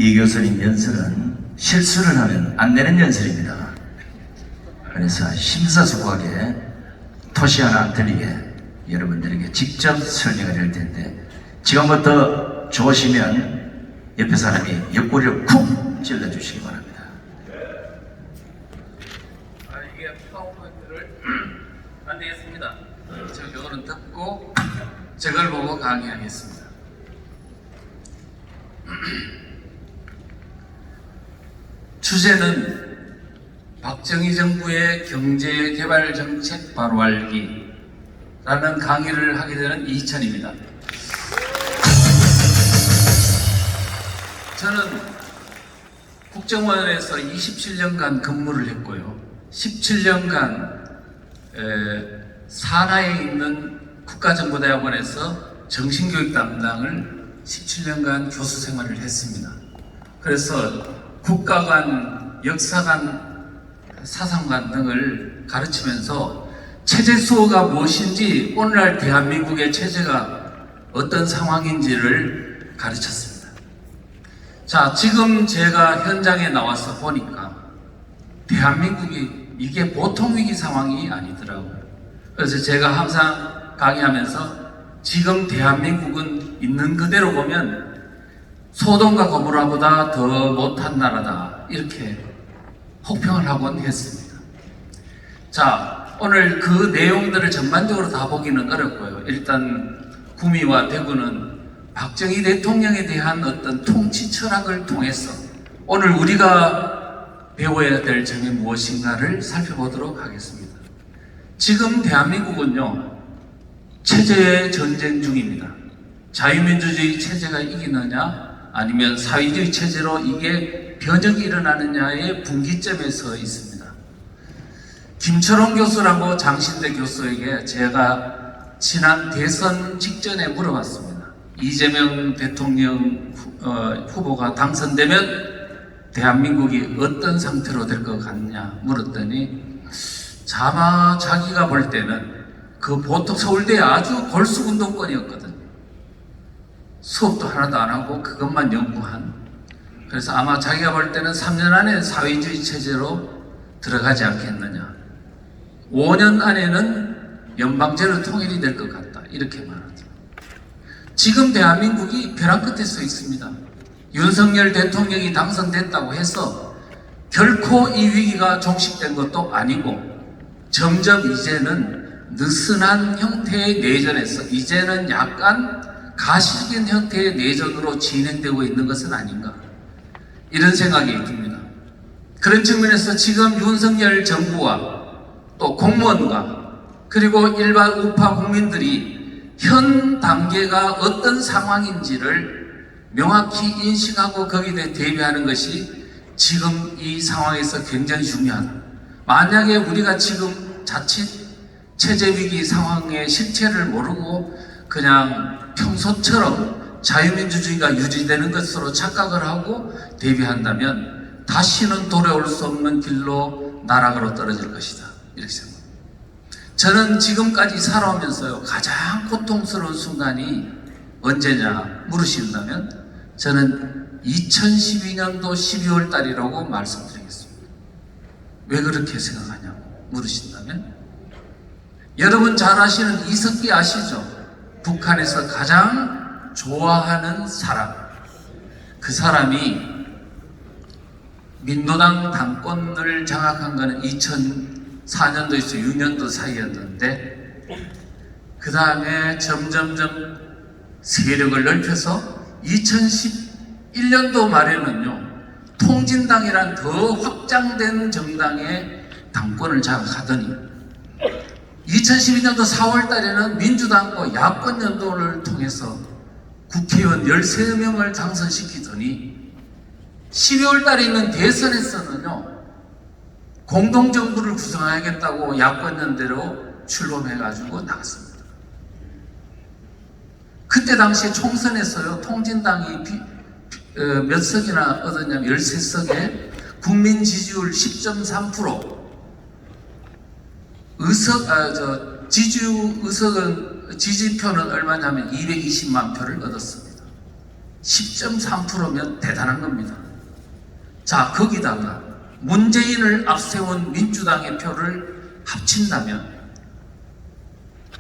이 교수님 연설은 실수를 하면 안 되는 연설입니다. 그래서 심사숙고하게 토시 하나 안 틀리게 여러분들에게 직접 설명을 할 텐데, 지금부터 좋으시면 옆에 사람이 옆구리를 쿡 찔러주시기 바랍니다. 이게 파워포인트를 안 되겠습니다. 저 요거는 듣고 저걸 보고 강의하겠습니다. 주제는 박정희 정부의 경제개발정책 바로 알기라는 강의를 하게 되는 이희천입니다. 저는 국정원에서 27년간 근무를 했고요. 17년간 산하에 있는 국가정보대학원에서 정신교육 담당을 17년간 교수 생활을 했습니다. 그래서 국가관, 역사관, 사상관 등을 가르치면서 체제 수호가 무엇인지, 오늘날 대한민국의 체제가 어떤 상황인지를 가르쳤습니다. 자, 지금 제가 현장에 나와서 보니까 대한민국이 이게 보통 위기 상황이 아니더라고요. 그래서 제가 항상 강의하면서 지금 대한민국은 있는 그대로 보면 소돔과 고모라보다 더 못한 나라다, 이렇게 혹평을 하곤 했습니다. 자, 오늘 그 내용들을 전반적으로 다 보기는 어렵고요. 일단 구미와 대구는 박정희 대통령에 대한 어떤 통치 철학을 통해서 오늘 우리가 배워야 될 점이 무엇인가를 살펴보도록 하겠습니다. 지금 대한민국은요, 체제의 전쟁 중입니다. 자유민주주의 체제가 이기느냐 아니면 사회주의 체제로 이게 변혁이 일어나느냐의 분기점에 서 있습니다. 김철원 교수라고 장신대 교수에게 제가 지난 대선 직전에 물어봤습니다. 이재명 대통령 후보가 당선되면 대한민국이 어떤 상태로 될 것 같냐 물었더니, 아마 자기가 볼 때는 그 보통 서울대 아주 골수운동권이었거든요. 수업도 하나도 안 하고 그것만 연구한. 그래서 아마 자기가 볼 때는 3년 안에 사회주의 체제로 들어가지 않겠느냐, 5년 안에는 연방제로 통일이 될 것 같다, 이렇게 말하죠. 지금 대한민국이 벼랑 끝에 서 있습니다. 윤석열 대통령이 당선됐다고 해서 결코 이 위기가 종식된 것도 아니고, 점점 이제는 느슨한 형태의 내전에서 이제는 약간 가시적인 형태의 내전으로 진행되고 있는 것은 아닌가, 이런 생각이 듭니다. 그런 측면에서 지금 윤석열 정부와 또 공무원과 그리고 일반 우파 국민들이 현 단계가 어떤 상황인지를 명확히 인식하고 거기에 대비하는 것이 지금 이 상황에서 굉장히 중요하다. 만약에 우리가 지금 자칫 체제 위기 상황의 실체를 모르고 그냥 평소처럼 자유민주주의가 유지되는 것으로 착각을 하고 대비한다면 다시는 돌아올 수 없는 길로 나락으로 떨어질 것이다, 이렇게 생각합니다. 저는 지금까지 살아오면서요, 가장 고통스러운 순간이 언제냐 물으신다면 저는 2012년도 12월 달이라고 말씀드리겠습니다. 왜 그렇게 생각하냐고 물으신다면, 여러분 잘 아시는 이석기 아시죠? 북한에서 가장 좋아하는 사람, 그 사람이 민노당 당권을 장악한 것은 2004년도에서 6년도 사이였는데, 그 다음에 점점점 세력을 넓혀서 2011년도 말에는요, 통진당이란 더 확장된 정당의 당권을 장악하더니 2012년도 4월 달에는 민주당과 야권 연동을 통해서 국회의원 13명을 당선시키더니 12월 달에 있는 대선에서는요, 공동정부를 구성하겠다고 야권 연대로 출범해가지고 나갔습니다. 그때 당시에 총선에서요, 통진당이 몇 석이나 얻었냐면 13석에 국민 지지율 10.3%, 지지표는 얼마냐면 220만 표를 얻었습니다. 10.3%면 대단한 겁니다. 자, 거기다가 문재인을 앞세운 민주당의 표를 합친다면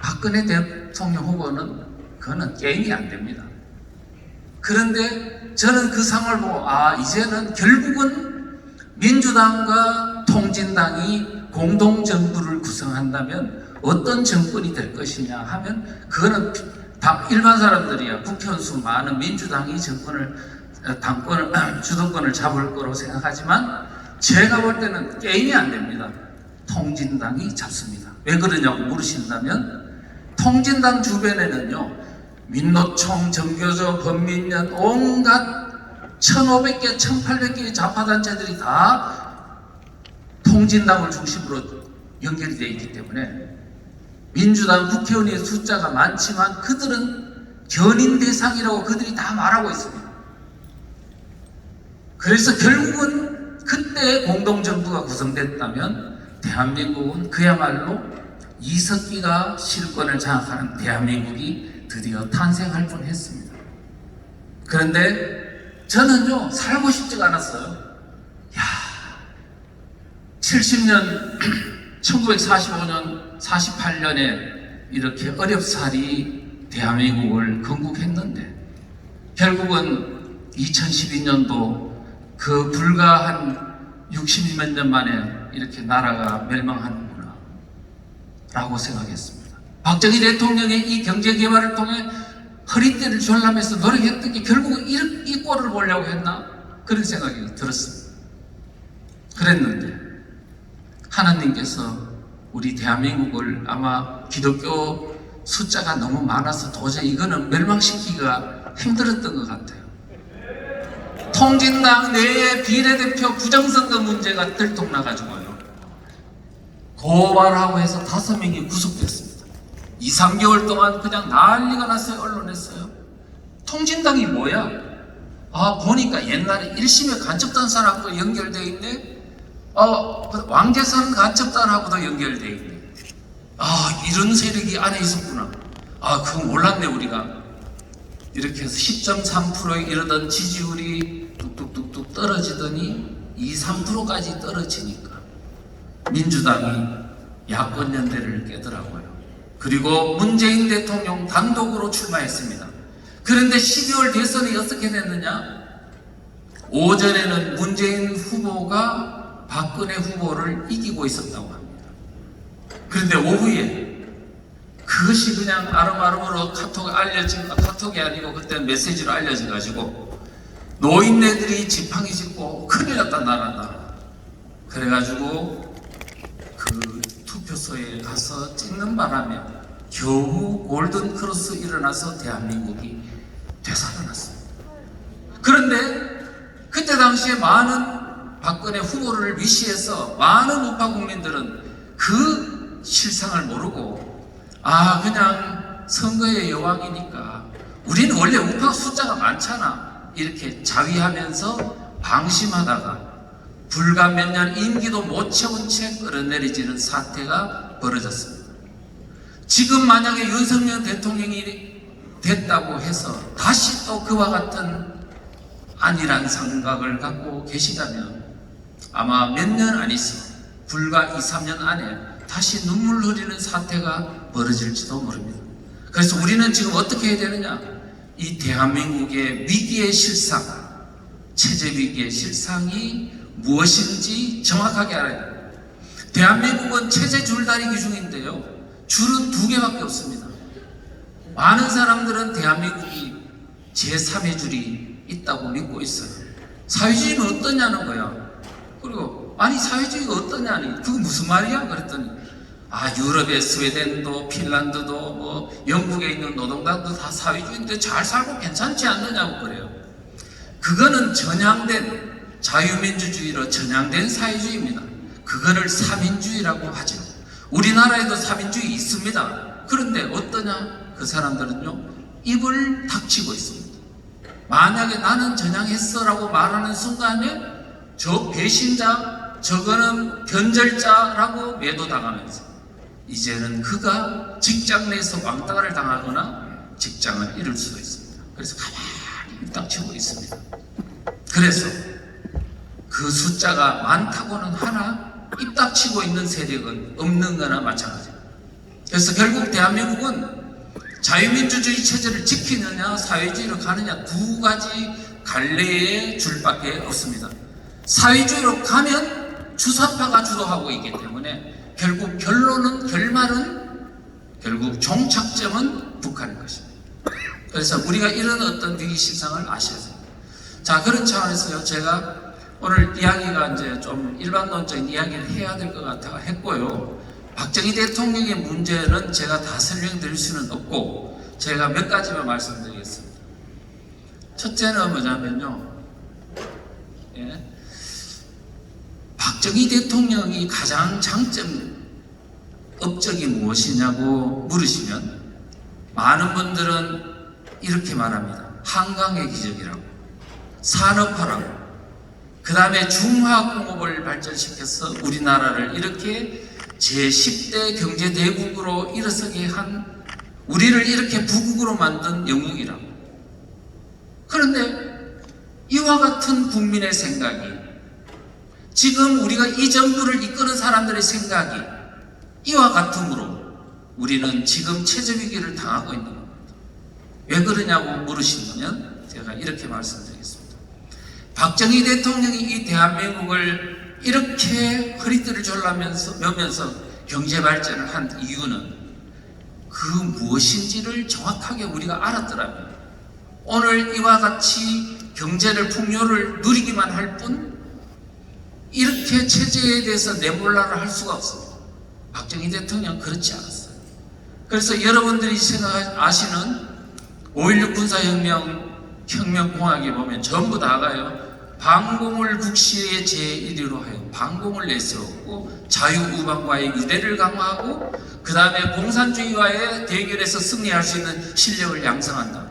박근혜 대통령 후보는 그거는 게임이 안 됩니다. 그런데 저는 그 상황을 보고 이제는 결국은 민주당과 통진당이 공동정부를 구성한다면 어떤 정권이 될 것이냐 하면 그거는 일반 사람들이야 국회의원 수 많은 민주당이 주도권을 잡을 거라고 생각하지만 제가 볼 때는 게임이 안 됩니다. 통진당이 잡습니다. 왜 그러냐고 물으신다면 통진당 주변에는요 민노총, 정교조, 범민련 온갖 1,500개, 1,800개의 좌파단체들이 다 통진당을 중심으로 연결이 되어 있기 때문에 민주당 국회의원의 숫자가 많지만 그들은 견인 대상이라고 그들이 다 말하고 있습니다. 그래서 결국은 그때 공동정부가 구성됐다면 대한민국은 그야말로 이석기가 실권을 장악하는 대한민국이 드디어 탄생할 뻔했습니다. 그런데 저는요 살고 싶지가 않았어요. 70년 1945년 48년에 이렇게 어렵사리 대한민국을 건국했는데 결국은 2012년도 그 불과 한 60몇 년 만에 이렇게 나라가 멸망하는구나 라고 생각했습니다. 박정희 대통령의 이 경제개발을 통해 허리띠를 졸라매서 노력했던 게 결국은 이 꼴을 보려고 했나 그런 생각이 들었습니다. 그랬는데 하나님께서 우리 대한민국을 아마 기독교 숫자가 너무 많아서 도저히 이거는 멸망시키기가 힘들었던 것 같아요. 통진당 내에 비례대표 부정선거 문제가 들통나가지고요 고발하고 해서 5명이 구속됐습니다. 2, 3개월 동안 그냥 난리가 났어요. 언론에서요. 통진당이 뭐야? 보니까 옛날에 1심에 간첩단사랑도 연결되어 있네. 왕재산 간첩단하고도 연결되어 있네. 이런 세력이 안에 있었구나. 그거 몰랐네 우리가. 이렇게 해서 10.3%에 이르던 지지율이 뚝뚝뚝뚝 떨어지더니 2, 3%까지 떨어지니까 민주당이 야권연대를 깨더라고요. 그리고 문재인 대통령 단독으로 출마했습니다. 그런데 12월 대선이 어떻게 됐느냐? 오전에는 문재인 후보가 박근혜 후보를 이기고 있었다고 합니다. 그런데 오후에 그것이 그냥 아름아름으로 카톡이 아니고 그때는 메시지로 알려져 가지고 노인네들이 지팡이 짚고 큰일 났다 나란다. 그래가지고 그 투표소에 가서 찍는 바람에 겨우 골든 크로스 일어나서 대한민국이 되살아났습니다. 그런데 그때 당시에 많은 박근혜 후보를 위시해서 많은 우파 국민들은 그 실상을 모르고 그냥 선거의 여왕이니까 우리는 원래 우파 숫자가 많잖아 이렇게 자위하면서 방심하다가 불과 몇 년 임기도 못 채운 채 끌어내리지는 사태가 벌어졌습니다. 지금 만약에 윤석열 대통령이 됐다고 해서 다시 또 그와 같은 안일한 생각을 갖고 계시다면 아마 몇 년 안 있어 불과 2, 3년 안에 다시 눈물 흘리는 사태가 벌어질지도 모릅니다. 그래서 우리는 지금 어떻게 해야 되느냐? 이 대한민국의 위기의 실상, 체제 위기의 실상이 무엇인지 정확하게 알아야 됩니다. 대한민국은 체제 줄다리기 중인데요. 줄은 2개밖에 없습니다. 많은 사람들은 대한민국이 제3의 줄이 있다고 믿고 있어요. 사회주의는 어떠냐는 거야. 그리고 사회주의가 어떠냐니 그게 무슨 말이야? 그랬더니 유럽의 스웨덴도 핀란드도 영국에 있는 노동당도 다 사회주의인데 잘 살고 괜찮지 않느냐고 그래요. 그거는 전향된 자유민주주의로 전향된 사회주의입니다. 그거를 사민주의라고 하죠. 우리나라에도 사민주의 있습니다. 그런데 어떠냐? 그 사람들은요 입을 닥치고 있습니다. 만약에 나는 전향했어 라고 말하는 순간에 저 배신자, 저거는 변절자라고 매도당하면서 이제는 그가 직장 내에서 왕따를 당하거나 직장을 잃을 수도 있습니다. 그래서 가만히 입닥치고 있습니다. 그래서 그 숫자가 많다고는 하나 입닥치고 있는 세력은 없는 거나 마찬가지입니다. 그래서 결국 대한민국은 자유민주주의 체제를 지키느냐 사회주의로 가느냐 두 가지 갈래의 줄밖에 없습니다. 사회주의로 가면 주사파가 주도하고 있기 때문에 결국 결말은 결국 종착점은 북한인 것입니다. 그래서 우리가 이런 어떤 위기 실상을 아셔야 됩니다. 자, 그런 차원에서요, 제가 오늘 이야기가 이제 좀 일반론적인 이야기를 해야 될 것 같아 했고요. 박정희 대통령의 문제는 제가 다 설명드릴 수는 없고 제가 몇 가지만 말씀드리겠습니다. 첫째는 뭐냐면요, 예, 박정희 대통령이 가장 장점 업적이 무엇이냐고 물으시면 많은 분들은 이렇게 말합니다. 한강의 기적이라고, 산업화라고, 그 다음에 중화공업을 발전시켜서 우리나라를 이렇게 제10대 경제대국으로 일어서게 한, 우리를 이렇게 부국으로 만든 영웅이라고. 그런데 이와 같은 국민의 생각이, 지금 우리가 이 정부를 이끄는 사람들의 생각이 이와 같으므로 우리는 지금 체제위기를 당하고 있는 겁니다. 왜 그러냐고 물으시면 제가 이렇게 말씀드리겠습니다. 박정희 대통령이 이 대한민국을 이렇게 허리띠를 졸라면서 경제 발전을 한 이유는 그 무엇인지를 정확하게 우리가 알았더라면 오늘 이와 같이 경제를 풍요를 누리기만 할 뿐 이렇게 체제에 대해서 내몰라를 할 수가 없습니다. 박정희 대통령 그렇지 않았어요. 그래서 여러분들이 아시는 5.16 군사혁명공약에 보면 전부 다가요, 반공을 국시의 제1위로 하여 반공을 내세웠고 자유우방과의 유대를 강화하고 그 다음에 공산주의와의 대결에서 승리할 수 있는 실력을 양성한다,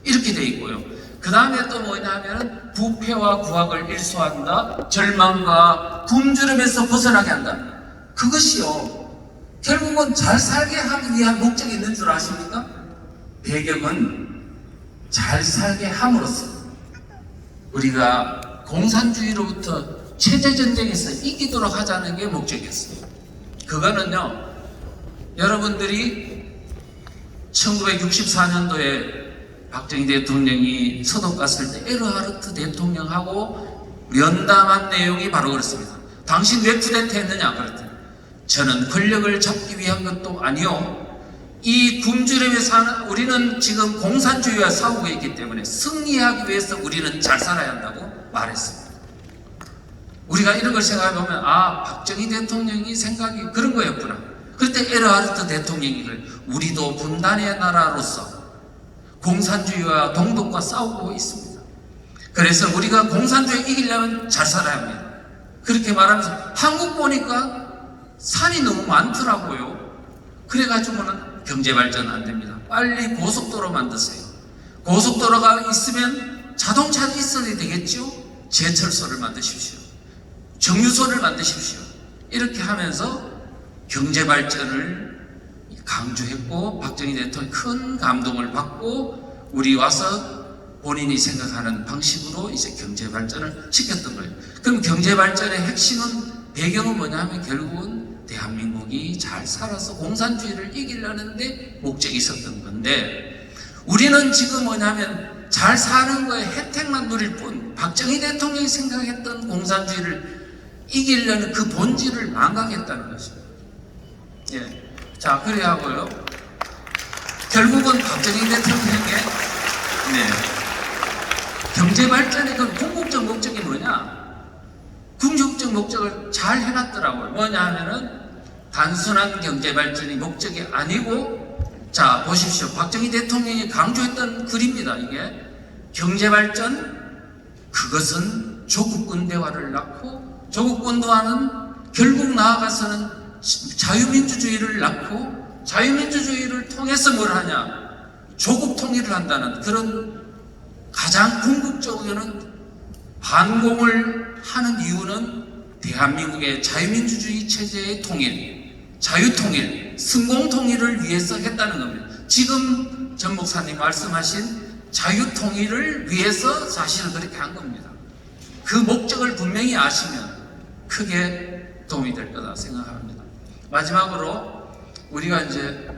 이렇게 돼 있고요. 그 다음에 또 뭐냐 하면 부패와 구악을 일소한다, 절망과 굶주림에서 벗어나게 한다. 그것이요, 결국은 잘 살게 하기 위한 목적이 있는 줄 아십니까? 배경은 잘 살게 함으로써 우리가 공산주의로부터 체제전쟁에서 이기도록 하자는 게 목적이었어요. 그거는요, 여러분들이 1964년도에 박정희 대통령이 서독 갔을 때 에르하르트 대통령하고 면담한 내용이 바로 그렇습니다. 당신 왜 쿠데타 했느냐 그랬더니 저는 권력을 잡기 위한 것도 아니요, 이 굶주림에 사는 우리는 지금 공산주의와 싸우고 있기 때문에 승리하기 위해서 우리는 잘 살아야 한다고 말했습니다. 우리가 이런 걸 생각해보면 아, 박정희 대통령이 생각이 그런 거였구나. 그때 에르하르트 대통령이 우리도 분단의 나라로서 공산주의와 동독과 싸우고 있습니다. 그래서 우리가 공산주의 이기려면 잘 살아야 합니다. 그렇게 말하면서 한국 보니까 산이 너무 많더라고요. 그래가지고는 경제 발전 안 됩니다. 빨리 고속도로 만드세요. 고속도로가 있으면 자동차도 있어야 되겠죠. 제철소를 만드십시오. 정유소를 만드십시오. 이렇게 하면서 경제 발전을 강조했고 박정희 대통령이 큰 감동을 받고 우리 와서 본인이 생각하는 방식으로 이제 경제 발전을 시켰던 거예요. 그럼 경제 발전의 핵심은 배경은 뭐냐 하면 결국은 대한민국이 잘 살아서 공산주의를 이기려는데 목적이 있었던 건데, 우리는 지금 뭐냐면 잘 사는 거에 혜택만 누릴 뿐 박정희 대통령이 생각했던 공산주의를 이기려는 그 본질을 망각했다는 것입니다. 예. 자, 그래 하고요, 결국은 박정희 대통령의 경제 발전의 그 궁극적 목적이 뭐냐? 궁극적 목적을 잘 해놨더라고요. 뭐냐 하면은 단순한 경제 발전이 목적이 아니고, 자 보십시오. 박정희 대통령이 강조했던 글입니다. 이게 경제 발전, 그것은 조국군 대화를 낳고 조국군 대화는 결국 나아가서는 자유민주주의를 낳고 자유민주주의를 통해서 뭘 하냐? 조국 통일을 한다는 그런 가장 궁극적으로는 반공을 하는 이유는 대한민국의 자유민주주의 체제의 통일, 자유통일, 승공통일을 위해서 했다는 겁니다. 지금 전 목사님 말씀하신 자유통일을 위해서 사실은 그렇게 한 겁니다. 그 목적을 분명히 아시면 크게 도움이 될 거다 생각합니다. 마지막으로 우리가 이제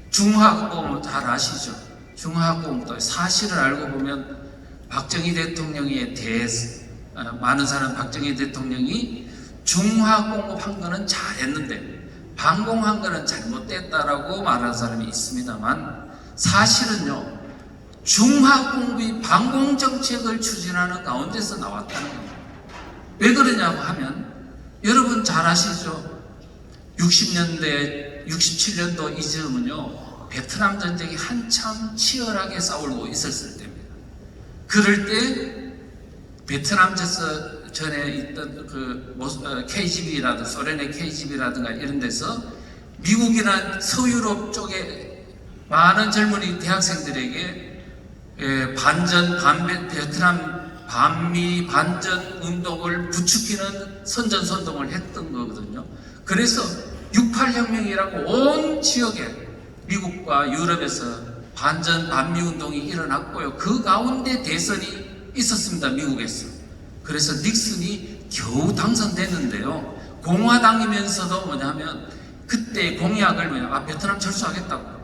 중화공업 잘 아시죠? 중화공업도 사실을 알고 보면 박정희 대통령에 대해서 많은 사람 박정희 대통령이 중화공업 한 거는 잘했는데 반공한 거는 잘못됐다라고 말하는 사람이 있습니다만 사실은요 중화공업이 반공정책을 추진하는 가운데서 나왔다는 겁니다. 왜 그러냐고 하면 여러분 잘 아시죠? 60년대 67년도 이즈음은요 베트남 전쟁이 한참 치열하게 싸우고 있었을 때입니다. 그럴 때 베트남 전에 있던 KGB라든가 소련의 KGB라든가 이런 데서 미국이나 서유럽 쪽에 많은 젊은이 대학생들에게 베트남 반미 반전 운동을 부추기는 선전선동을 했던 거거든요. 그래서 68혁명이라고 온 지역에 미국과 유럽에서 반전 반미 운동이 일어났고요. 그 가운데 대선이 있었습니다. 미국에서. 그래서 닉슨이 겨우 당선됐는데요. 공화당이면서도 뭐냐면 그때 공약을 베트남 철수하겠다고.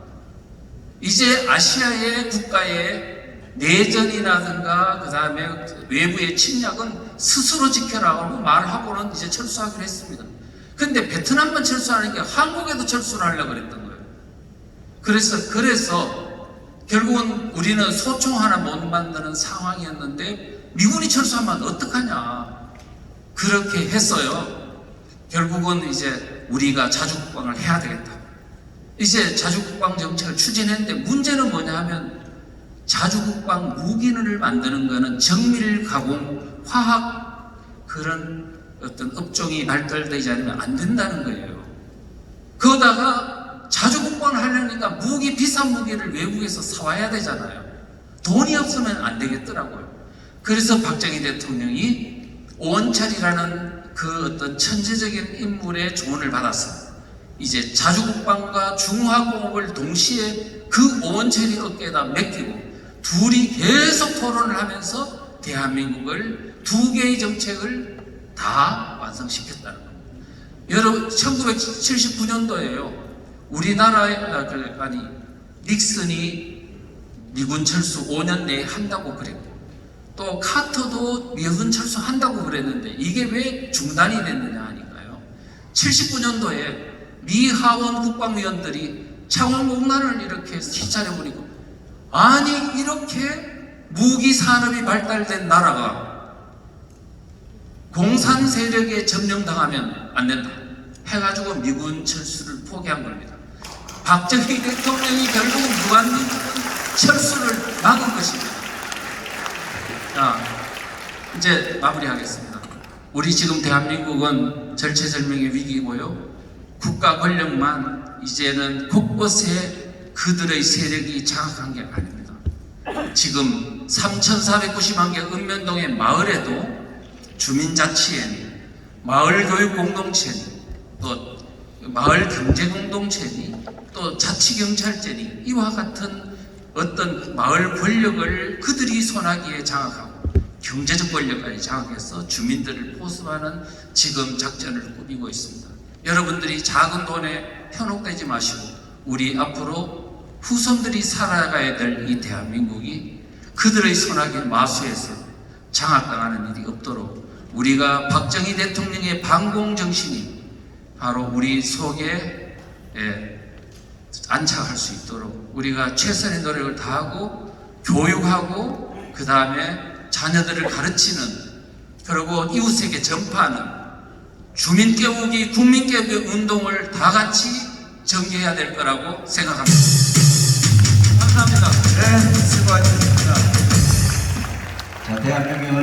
이제 아시아의 국가의 내전이라든가 그 다음에 외부의 침략은 스스로 지켜라고 말하고는 이제 철수하기로 했습니다. 근데 베트남만 철수하니까 한국에도 철수를 하려고 그랬던 거예요. 그래서 결국은 우리는 소총 하나 못 만드는 상황이었는데 미군이 철수하면 어떡하냐 그렇게 했어요. 결국은 이제 우리가 자주국방을 해야 되겠다. 이제 자주국방 정책을 추진했는데 문제는 뭐냐 하면 자주국방 무기를 만드는 거는 정밀 가공, 화학 그런 어떤 업종이 발달되지 않으면 안 된다는 거예요. 그러다가 자주국방을 하려니까 비싼 무기를 외국에서 사와야 되잖아요. 돈이 없으면 안 되겠더라고요. 그래서 박정희 대통령이 오원철이라는 그 어떤 천재적인 인물의 조언을 받아서 이제 자주국방과 중화공업을 동시에 그 오원철이 어깨에다 맡기고 둘이 계속 토론을 하면서 대한민국을 두 개의 정책을 다 완성시켰다는 겁니다. 여러분 1979년도에요. 닉슨이 미군 철수 5년 내에 한다고 그랬고 또 카터도 미군 철수한다고 그랬는데 이게 왜 중단이 됐느냐 하니까요. 79년도에 미 하원 국방위원들이 창원공단을 이렇게 시찰해보니까 아니 이렇게 무기 산업이 발달된 나라가 공산 세력에 점령당하면 안 된다 해가지고 미군 철수를 포기한 겁니다. 박정희 대통령이 결국 무한미군 철수를 막은 것입니다. 자, 이제 마무리하겠습니다. 우리 지금 대한민국은 절체절명의 위기고요. 국가 권력만 이제는 곳곳에 그들의 세력이 장악한 게 아닙니다. 지금 3,490만 개 읍면동의 마을에도 주민자치회니, 마을교육공동체니, 또 마을경제공동체니, 또 자치경찰제니 이와 같은 어떤 마을 권력을 그들이 손아귀에 장악하고 경제적 권력까지 장악해서 주민들을 포섭하는 지금 작전을 꾸미고 있습니다. 여러분들이 작은 돈에 현혹되지 마시고 우리 앞으로 후손들이 살아가야 될 이 대한민국이 그들의 손아귀 마수에서 장악당하는 일이 없도록 우리가 박정희 대통령의 반공정신이 바로 우리 속에 안착할 수 있도록 우리가 최선의 노력을 다하고 교육하고 그 다음에 자녀들을 가르치는 그리고 이웃에게 전파하는 주민 깨우기, 국민 깨우기 운동을 다 같이 전개해야 될 거라고 생각합니다. 감사합니다. 네, 수고하셨습니다. 자, 대한민국을